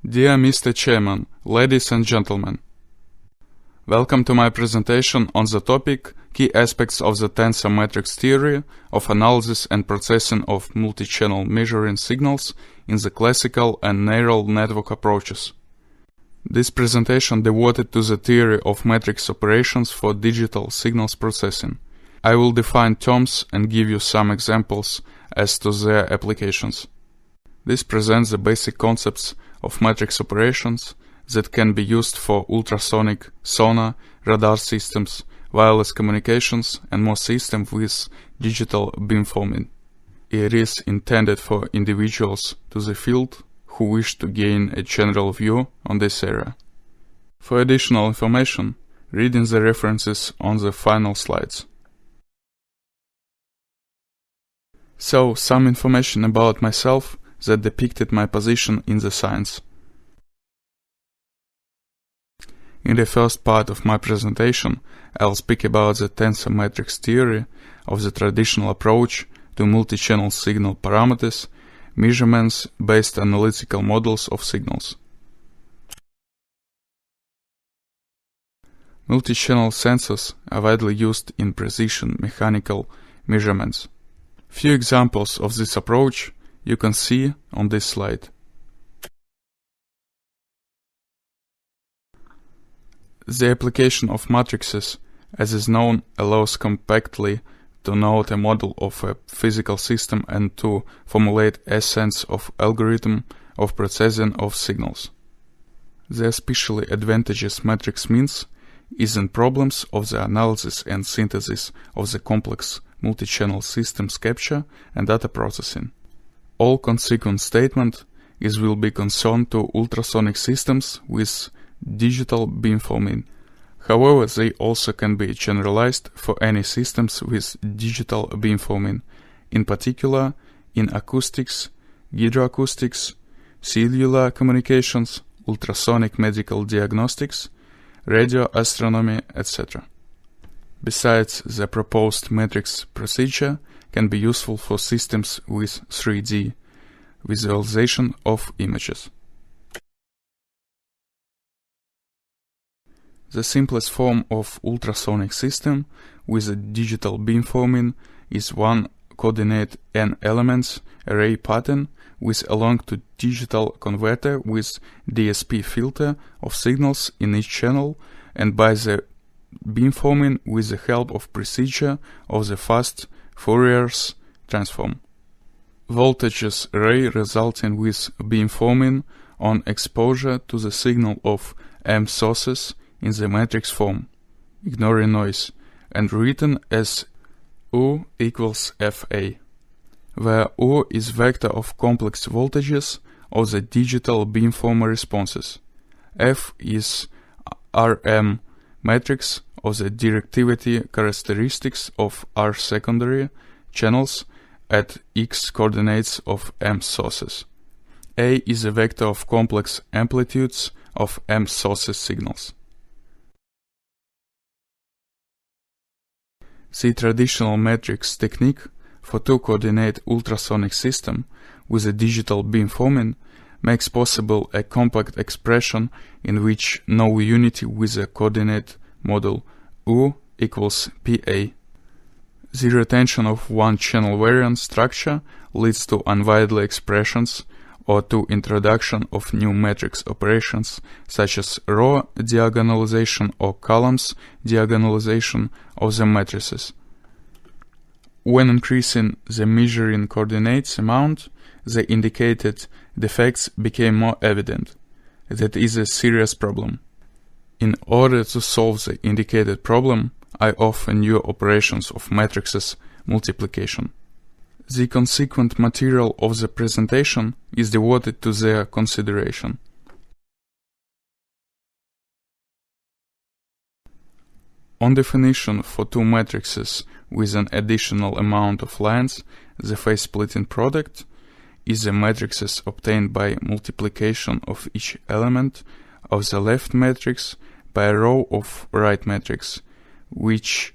Dear Mr. Chairman, ladies and gentlemen, welcome to my presentation on the topic Key Aspects of the Tensor-matrix Theory of Analysis and Processing of Multichannel Measuring Signals in the Classical and Neural Network Approaches. This presentation devoted to the theory of matrix operations for digital signals processing. I will define terms and give you some examples as to their applications. This presents the basic concepts of matrix operations that can be used for ultrasonic, sonar, radar systems, wireless communications, and more systems with digital beamforming. It is intended for individuals to the field who wish to gain a general view on this area. For additional information, read in the references on the final slides. So, some information about myself that depicted my position in the science. In the first part of my presentation, I'll speak about the tensor-matrix theory of the traditional approach to multi-channel signal parameters, measurements-based analytical models of signals. Multi-channel sensors are widely used in precision mechanical measurements. Few examples of this approach you can see on this slide. The application of matrices, as is known, allows compactly to note a model of a physical system and to formulate a sense of algorithm of processing of signals. The especially advantageous matrix means is in problems of the analysis and synthesis of the complex multi-channel systems capture and data processing. All consequent statement will be concerned to ultrasonic systems with digital beamforming. However, they also can be generalized for any systems with digital beamforming, in particular in acoustics, hydroacoustics, cellular communications, ultrasonic medical diagnostics, radio astronomy, etc. Besides, the proposed matrix procedure can be useful for systems with 3D visualization of images. The simplest form of ultrasonic system with a digital beamforming is one coordinate n elements array pattern with a long-to-digital converter with DSP filter of signals in each channel, and by the beamforming with the help of procedure of the fast Fourier's transform. Voltages array resulting with beamforming on exposure to the signal of M sources in the matrix form, ignoring noise, and written as U equals Fa, where U is vector of complex voltages of the digital beamformer responses. F is Rm matrix of the directivity characteristics of R secondary channels at X coordinates of M sources. A is a vector of complex amplitudes of M sources signals. The traditional matrix technique for two-coordinate ultrasonic system with a digital beamforming makes possible a compact expression in which no unity with a coordinate model U equals Pa. The retention of one-channel variant structure leads to unwieldy expressions or to introduction of new matrix operations such as row diagonalization or columns diagonalization of the matrices. When increasing the measuring coordinates amount, the indicated defects became more evident. That is a serious problem. In order to solve the indicated problem, I offer new operations of matrices multiplication. The consequent material of the presentation is devoted to their consideration. On definition for two matrices with an additional amount of lines, the phase-splitting product is the matrices obtained by multiplication of each element of the left matrix by a row of right matrix, which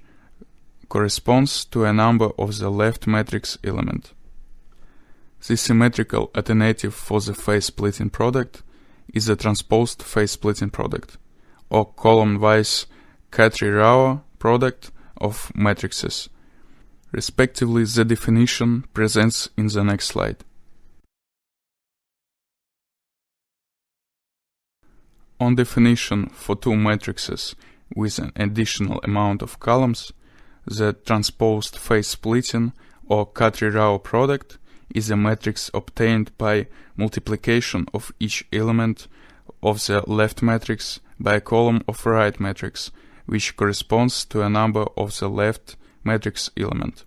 corresponds to a number of the left matrix element. The symmetrical alternative for the phase-splitting product is the transposed phase-splitting product, or column-wise Khatri-Rao product of matrices. Respectively, the definition presents in the next slide. On definition for two matrices with an additional amount of columns, the transposed phase-splitting or Khatri-Rao product is a matrix obtained by multiplication of each element of the left matrix by a column of right matrix, which corresponds to a number of the left matrix element.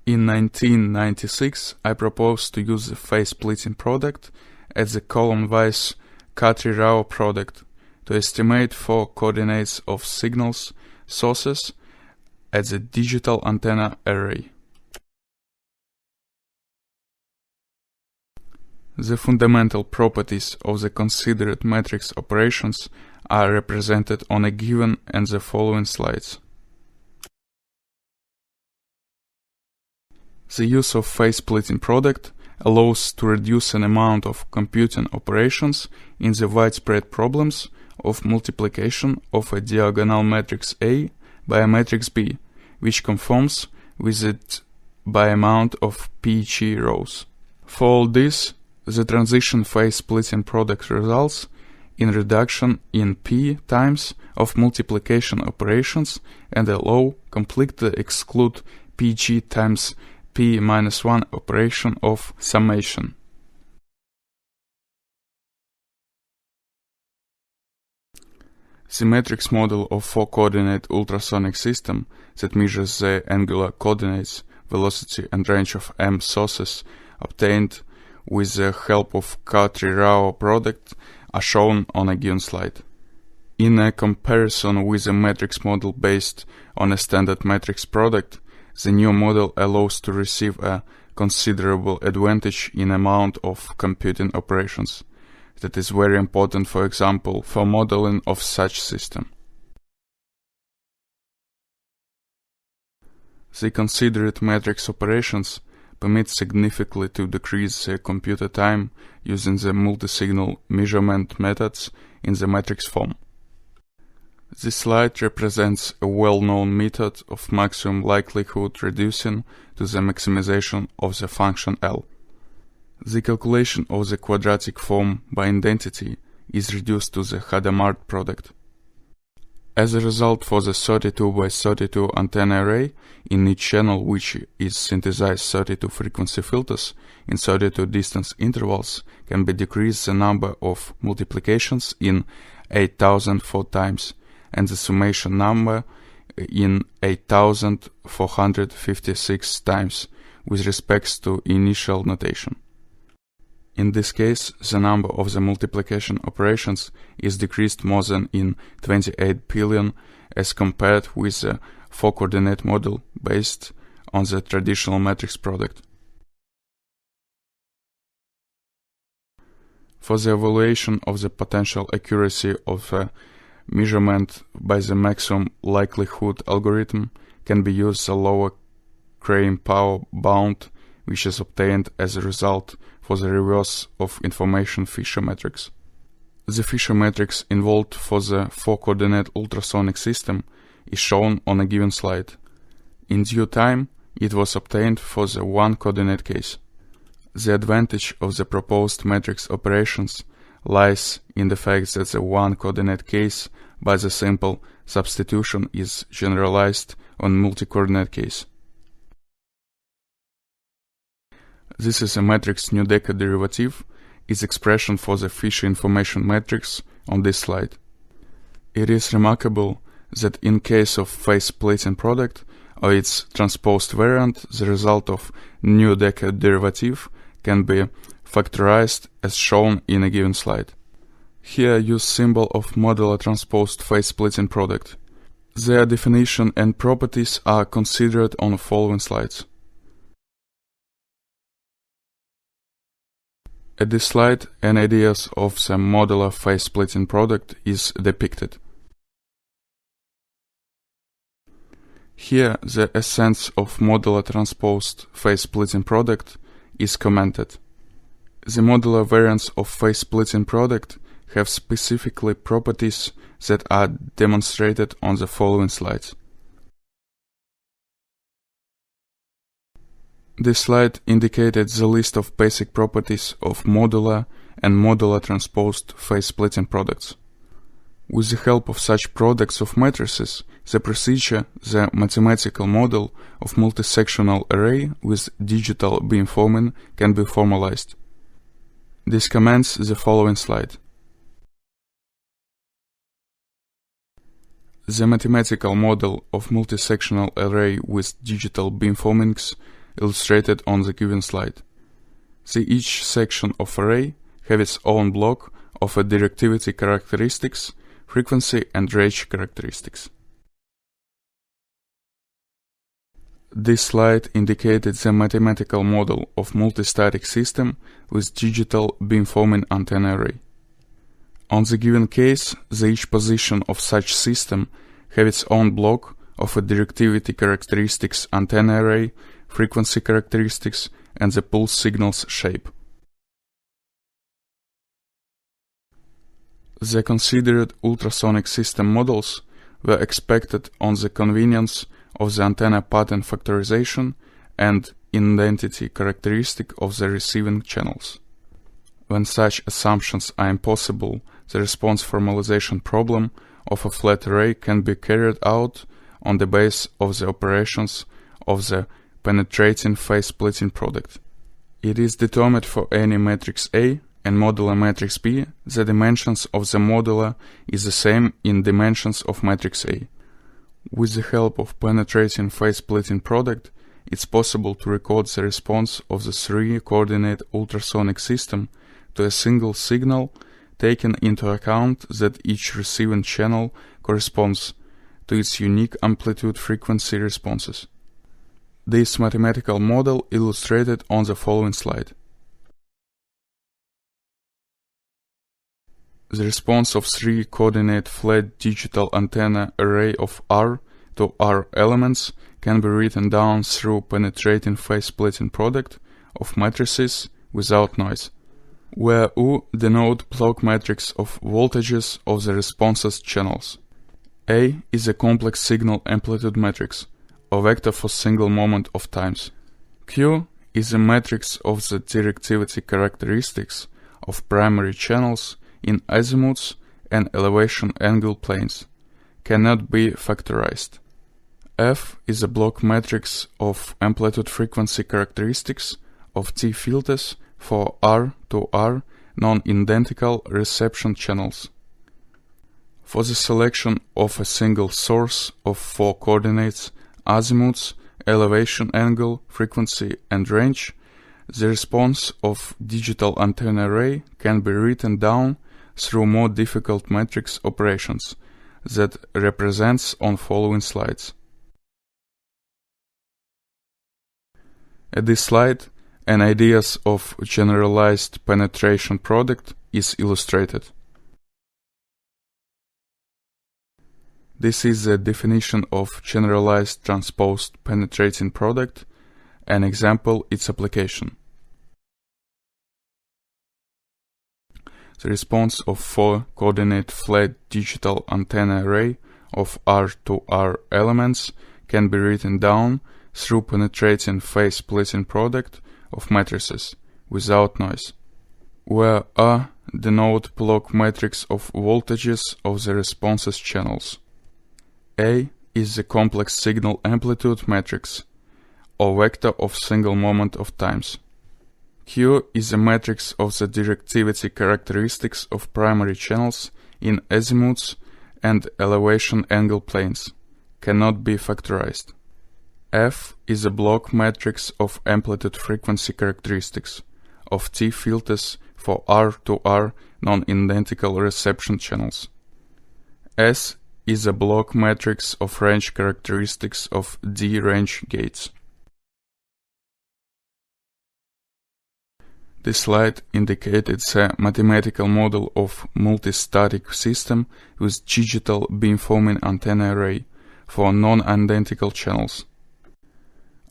In 1996, I proposed to use the phase-splitting product as the column-wise Khatri-Rao product to estimate for coordinates of signals sources at the digital antenna array. The fundamental properties of the considered matrix operations are represented on a given and the following slides. The use of phase-splitting product allows to reduce an amount of computing operations in the widespread problems of multiplication of a diagonal matrix A by a matrix B, which conforms with it by amount of PG rows. For all this, the transition phase-splitting product results in reduction in P times of multiplication operations and allow completely exclude PG times P-1 operation of summation. The matrix model of four-coordinate ultrasonic system that measures the angular coordinates, velocity and range of M sources obtained with the help of Khatri-Rao product are shown on a given slide. In a comparison with a matrix model based on a standard matrix product, the new model allows to receive a considerable advantage in amount of computing operations. That is very important, for example, for modeling of such system. The considered matrix operations permit significantly to decrease the computer time using the multi-signal measurement methods in the matrix form. This slide represents a well-known method of maximum likelihood reducing to the maximization of the function L. The calculation of the quadratic form by identity is reduced to the Hadamard product. As a result, for the 32 by 32 antenna array, in each channel which is synthesized 32 frequency filters in 32 distance intervals can be decreased the number of multiplications in 8004 times and the summation number in 8456 times with respect to initial notation. In this case, the number of the multiplication operations is decreased more than in 28 billion as compared with the four-coordinate model based on the traditional matrix product. For the evaluation of the potential accuracy of a measurement by the maximum likelihood algorithm can be used the lower Crane power bound, which is obtained as a result for the reverse of information Fisher matrix. The Fisher matrix involved for the four-coordinate ultrasonic system is shown on a given slide. In due time, it was obtained for the one-coordinate case. The advantage of the proposed matrix operations lies in the fact that the one-coordinate case by the simple substitution is generalized on multi-coordinate case. This is a matrix new-deca derivative, its expression for the Fisher information matrix on this slide. It is remarkable that in case of phase-splitting product or its transposed variant, the result of new-deca derivative can be factorized as shown in a given slide. Here I use symbol of modular transposed phase-splitting product. Their definition and properties are considered on the following slides. At this slide, an idea of the modular phase-splitting product is depicted. Here, the essence of modular transposed phase-splitting product is commented. The modular variance of phase-splitting product have specifically properties that are demonstrated on the following slides. This slide indicated the list of basic properties of modular and modular transposed phase-splitting products. With the help of such products of matrices, the procedure, the mathematical model of multisectional array with digital beamforming can be formalized. This comments the following slide. The mathematical model of multisectional array with digital beamformings illustrated on the given slide. Each section of array have its own block of a directivity characteristics, frequency and range characteristics. This slide indicated the mathematical model of multistatic system with digital beamforming antenna array. On the given case, each position of such system have its own block of a directivity characteristics antenna array, frequency characteristics, and the pulse signals shape. The considered ultrasonic system models were expected on the convenience of the antenna pattern factorization and identity characteristic of the receiving channels. When such assumptions are impossible, the response formalization problem of a flat array can be carried out on the basis of the operations of the penetrating phase-splitting product. It is determined for any matrix A and modular matrix B, the dimensions of the modular is the same in dimensions of matrix A. With the help of penetrating phase-splitting product, it's possible to record the response of the three-coordinate ultrasonic system to a single signal, taking into account that each receiving channel corresponds to its unique amplitude frequency responses. This mathematical model illustrated on the following slide. The response of three-coordinate flat digital antenna array of R to R elements can be written down through penetrating phase-splitting product of matrices without noise, where U denote block matrix of voltages of the responses channels. A is a complex signal amplitude matrix, a vector for single moment of times. Q is a matrix of the directivity characteristics of primary channels in azimuths and elevation angle planes, cannot be factorized. F is a block matrix of amplitude frequency characteristics of T filters for R to R non-identical reception channels. For the selection of a single source of 4 coordinates, azimuths, elevation angle, frequency and range, the response of digital antenna array can be written down through more difficult matrix operations that represents on following slides. At this slide, an idea of generalized penetration product is illustrated. This is the definition of generalized transposed penetrating product, an example its application. The response of 4-coordinate flat digital antenna array of R to R elements can be written down through penetrating phase-splitting product of matrices without noise, where R denote block matrix of voltages of the responses channels. A is the complex signal amplitude matrix, or vector of single moment of times. Q is a matrix of the directivity characteristics of primary channels in azimuths and elevation angle planes, cannot be factorized. F is a block matrix of amplitude frequency characteristics of T filters for R to R non-identical reception channels. S is a block matrix of range characteristics of D range gates. This slide indicated the mathematical model of multistatic system with digital beamforming antenna array for non-identical channels.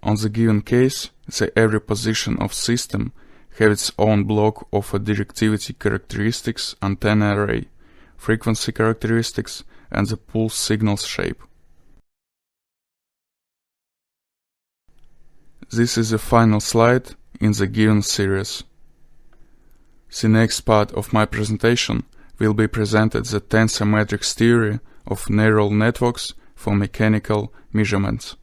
On the given case, the every position of system have its own block of a directivity characteristics, antenna array, frequency characteristics, and the pulse signals shape. This is the final slide in the given series. The next part of my presentation will be presented the tensor-matrix theory of neural networks for mechanical measurements.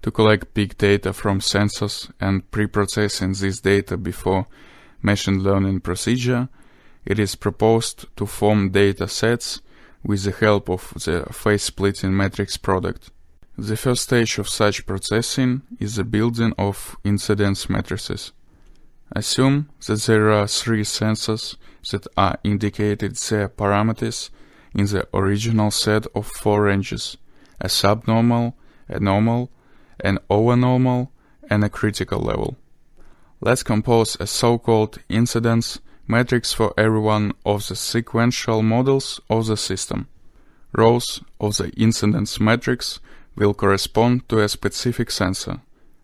To collect big data from sensors and pre-processing this data before machine learning procedure, it is proposed to form data sets with the help of the phase-splitting matrix product. The first stage of such processing is the building of incidence matrices. Assume that there are 3 sensors that are indicated their parameters in the original set of 4 ranges: a subnormal, a normal, an overnormal, and a critical level. Let's compose a so-called incidence matrix for every one of the sequential models of the system. Rows of the incidence matrix will correspond to a specific sensor,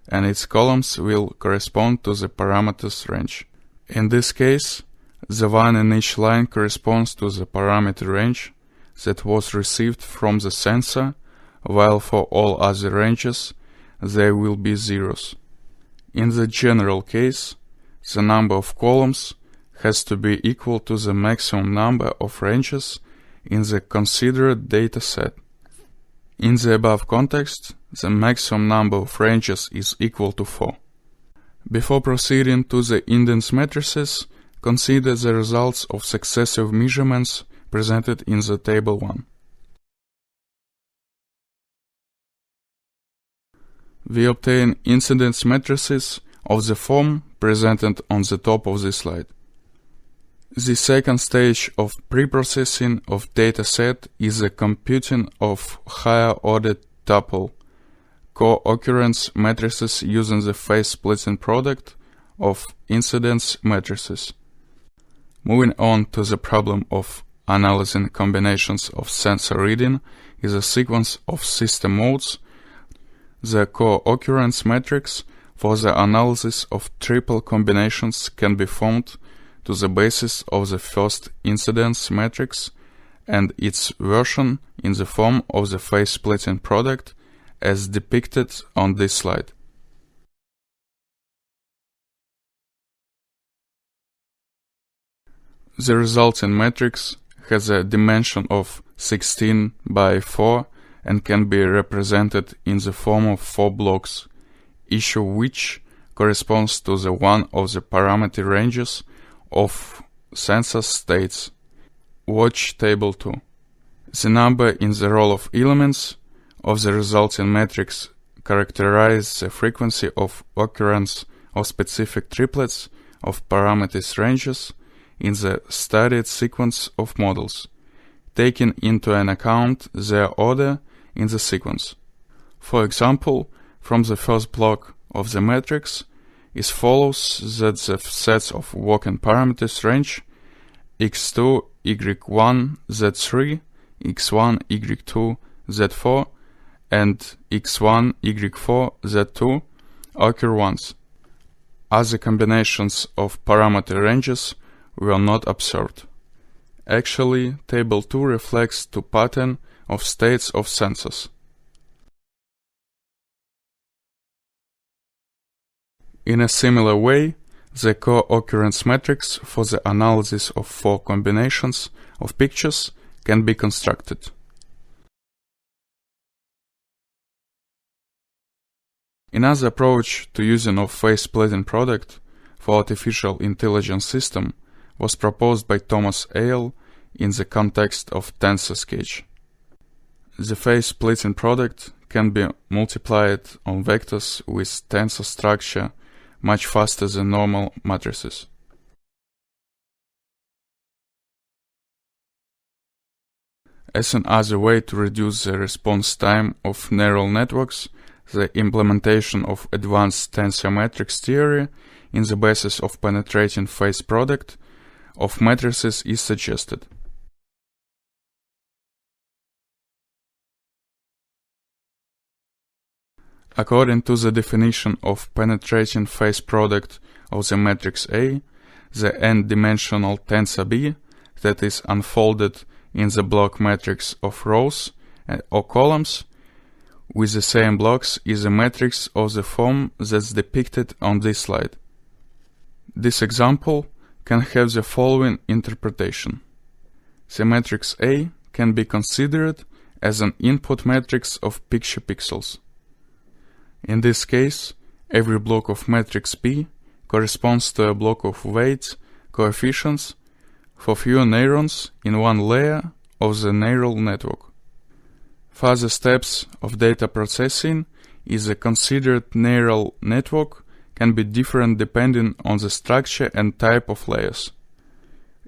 and its columns will correspond to the parameters range. In this case, the one in each line corresponds to the parameter range that was received from the sensor, while for all other ranges there will be zeros. In the general case, the number of columns has to be equal to the maximum number of ranges in the considered data set. In the above context, the maximum number of ranges is equal to 4. Before proceeding to the incidence matrices, consider the results of successive measurements presented in the table 1. We obtain incidence matrices of the form presented on the top of this slide. The second stage of preprocessing of dataset is the computing of higher-order tuple co-occurrence matrices using the phase-splitting product of incidence matrices. Moving on to the problem of analyzing combinations of sensor reading is a sequence of system modes. The co-occurrence matrix for the analysis of triple combinations can be formed to the basis of the first incidence matrix and its version in the form of the phase-splitting product as depicted on this slide. The resulting matrix has a dimension of 16 by 4 and can be represented in the form of 4 blocks, each of which corresponds to the one of the parameter ranges of sensor states. Watch Table 2. The number in the row of elements of the resulting matrix characterizes the frequency of occurrence of specific triplets of parameters ranges in the studied sequence of models, taking into account their order in the sequence. For example, from the first block of the matrix, it follows that the sets of working parameters range x2, y1, z3, x1, y2, z4, and x1, y4, z2 occur once. Other combinations of parameter ranges were not observed. Actually, Table 2 reflects the pattern of states of sensors. In a similar way, the co-occurrence matrix for the analysis of 4 combinations of pictures can be constructed. Another approach to using of phase-splitting product for artificial intelligence system was proposed by Thomas Eyal in the context of tensor sketch. The phase-splitting product can be multiplied on vectors with tensor structure much faster than normal matrices. As another way to reduce the response time of neural networks, the implementation of advanced tensor-matrix theory in the basis of penetrating phase product of matrices is suggested. According to the definition of penetrating phase product of the matrix A, the n-dimensional tensor B that is unfolded in the block matrix of rows or columns with the same blocks is a matrix of the form that's depicted on this slide. This example can have the following interpretation. The matrix A can be considered as an input matrix of picture pixels. In this case, every block of matrix P corresponds to a block of weights coefficients for few neurons in one layer of the neural network. Further steps of data processing is a considered neural network can be different depending on the structure and type of layers.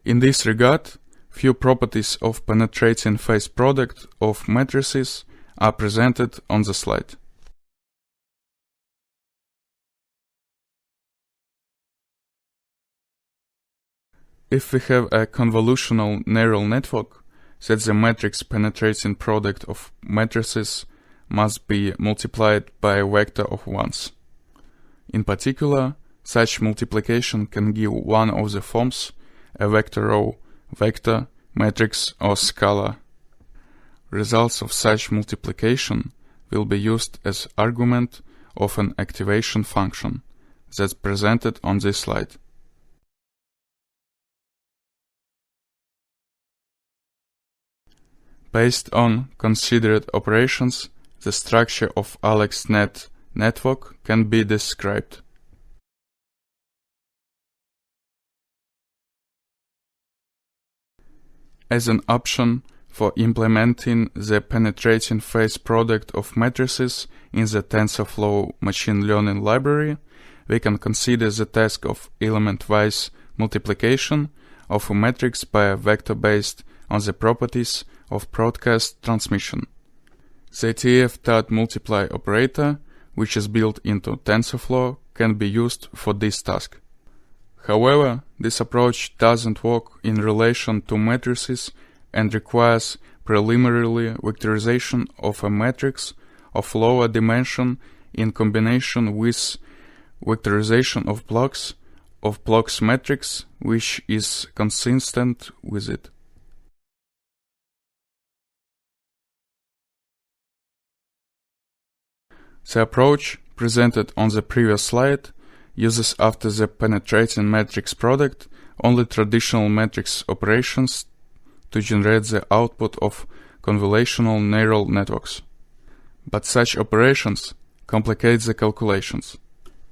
In this regard, few properties of penetrating phase product of matrices are presented on the slide. If we have a convolutional neural network, that the matrix penetrating product of matrices must be multiplied by a vector of ones. In particular, such multiplication can give one of the forms, a vector row, vector, matrix, or scalar. Results of such multiplication will be used as argument of an activation function that's presented on this slide. Based on considered operations, the structure of AlexNet network can be described. As an option for implementing the penetrating phase product of matrices in the TensorFlow machine learning library, we can consider the task of element-wise multiplication of a matrix by a vector based on the properties of broadcast transmission. The TF-multiply operator, which is built into TensorFlow, can be used for this task. However, this approach doesn't work in relation to matrices and requires preliminary vectorization of a matrix of lower dimension in combination with vectorization of blocks matrix, which is consistent with it. The approach presented on the previous slide uses after the penetrating matrix product only traditional matrix operations to generate the output of convolutional neural networks. But such operations complicate the calculations.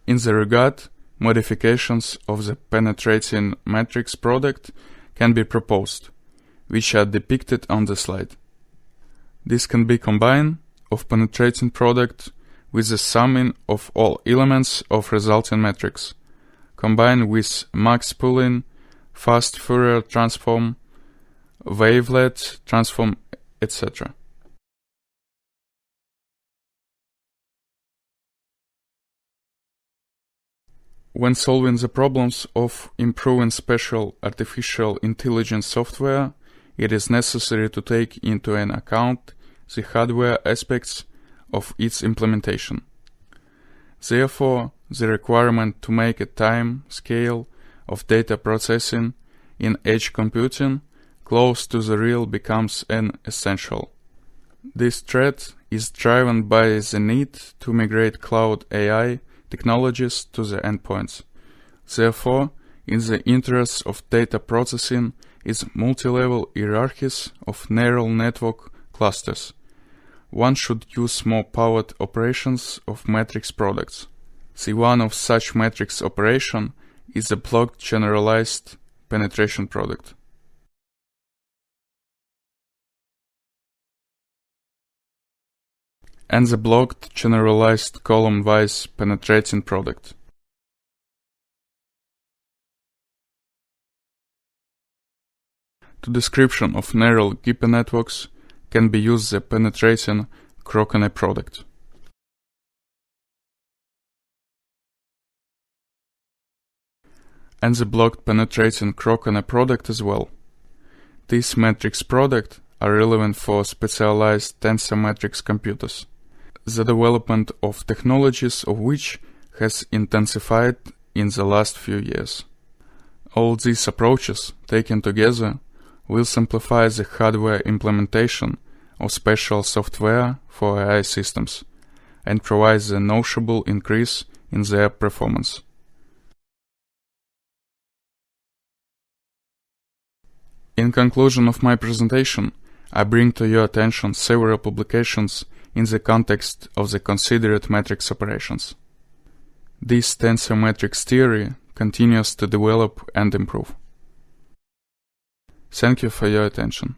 In the regard, modifications of the penetrating matrix product can be proposed, which are depicted on the slide. This can be combined of penetrating product with the summing of all elements of resulting matrix, combined with max pooling, fast Fourier transform, wavelet transform, etc. When solving the problems of improving special artificial intelligence software, it is necessary to take into account the hardware aspects of its implementation. Therefore, the requirement to make a time scale of data processing in edge computing close to the real becomes an essential. This trend is driven by the need to migrate cloud AI technologies to the endpoints. Therefore, in the interests of data processing is multi-level hierarchies of neural network clusters. One should use more powered operations of matrix products. The one of such matrix operation is the blocked generalized penetration product. And the blocked generalized column-wise penetrating product. To description of neural GPU networks can be used the penetrating Crocone product. And the blocked penetrating Crocone product as well. These matrix products are relevant for specialized tensor-matrix computers. the development of technologies of which has intensified in the last few years. All these approaches, taken together, will simplify the hardware implementation of special software for AI systems and provide a noticeable increase in their performance. In conclusion of my presentation, I bring to your attention several publications in the context of the considered matrix operations. This tensor-matrix theory continues to develop and improve. Thank you for your attention.